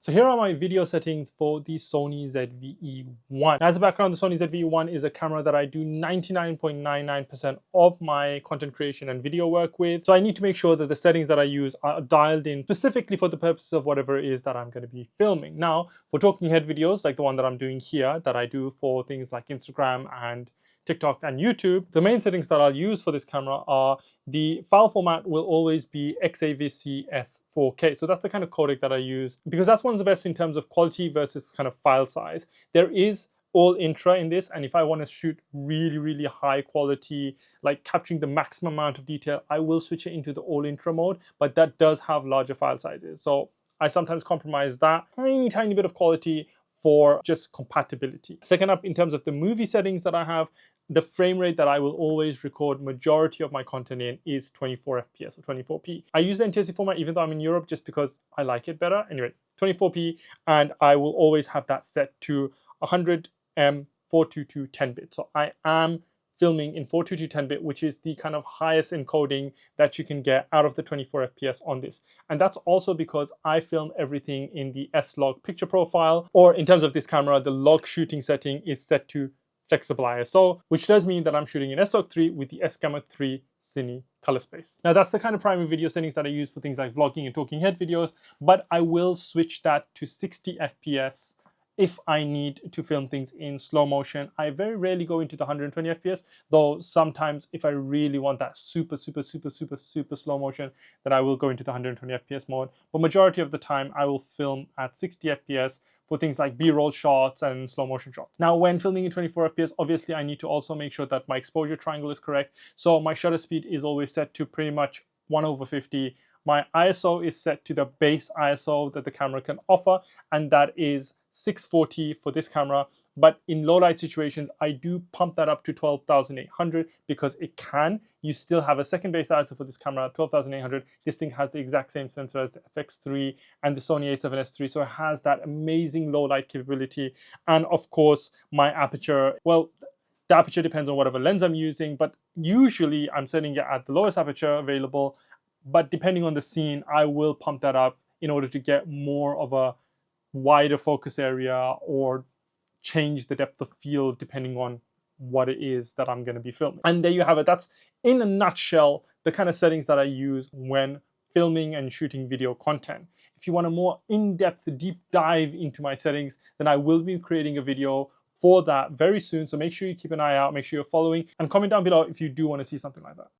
So here are my video settings for the Sony ZV-E1. As a background, the Sony ZV-E1 is a camera that I do 99.99% of my content creation and video work with. So I need to make sure that the settings that I use are dialed in specifically for the purposes of whatever it is that I'm going to be filming. Now, for talking head videos, like the one that I'm doing here, that I do for things like Instagram and TikTok and YouTube, the main settings that I'll use for this camera are the file format will always be XAVC S 4K. So that's the kind of codec that I use because that's one of the best in terms of quality versus kind of file size. There is all intra in this, and if I want to shoot really high quality, like capturing the maximum amount of detail, I will switch it into the all intra mode, but that does have larger file sizes. So I sometimes compromise that tiny bit of quality for just compatibility. Second up, in terms of the movie settings that I have, the frame rate that I will always record majority of my content in is 24 FPS or 24p. I use the NTSC format even though I'm in Europe just because I like it better. Anyway, 24p, and I will always have that set to 100 422 10-bit. So I am filming in 422 10-bit, which is the kind of highest encoding that you can get out of the 24 FPS on this. And that's also because I film everything in the S-Log picture profile, or in terms of this camera, the log shooting setting is set to flexible ISO, which does mean that I'm shooting in S-Log 3 with the S-Gamma 3 Cine color space. Now that's the kind of primary video settings that I use for things like vlogging and talking head videos, but I will switch that to 60 FPS if I need to film things in slow motion. I very rarely go into the 120 FPS, though sometimes if I really want that super slow motion, then I will go into the 120 FPS mode. But majority of the time I will film at 60 FPS for things like B-roll shots and slow motion shots. Now when filming in 24 FPS, obviously I need to also make sure that my exposure triangle is correct. So my shutter speed is always set to pretty much 1/50. My ISO is set to the base ISO that the camera can offer, and that is 640 for this camera. But in low light situations, I do pump that up to 12,800 because it can. You still have a second base ISO for this camera at 12,800. This thing has the exact same sensor as the FX3 and the Sony a7S III, so it has that amazing low light capability. And of course, my aperture, well, the aperture depends on whatever lens I'm using, but usually I'm setting it at the lowest aperture available. But depending on the scene, I will pump that up in order to get more of a wider focus area or change the depth of field depending on what it is that I'm going to be filming. And there you have it. That's in a nutshell the kind of settings that I use when filming and shooting video content. If you want a more in-depth, deep dive into my settings, then I will be creating a video for that very soon. So make sure you keep an eye out, make sure you're following, and comment down below if you do want to see something like that.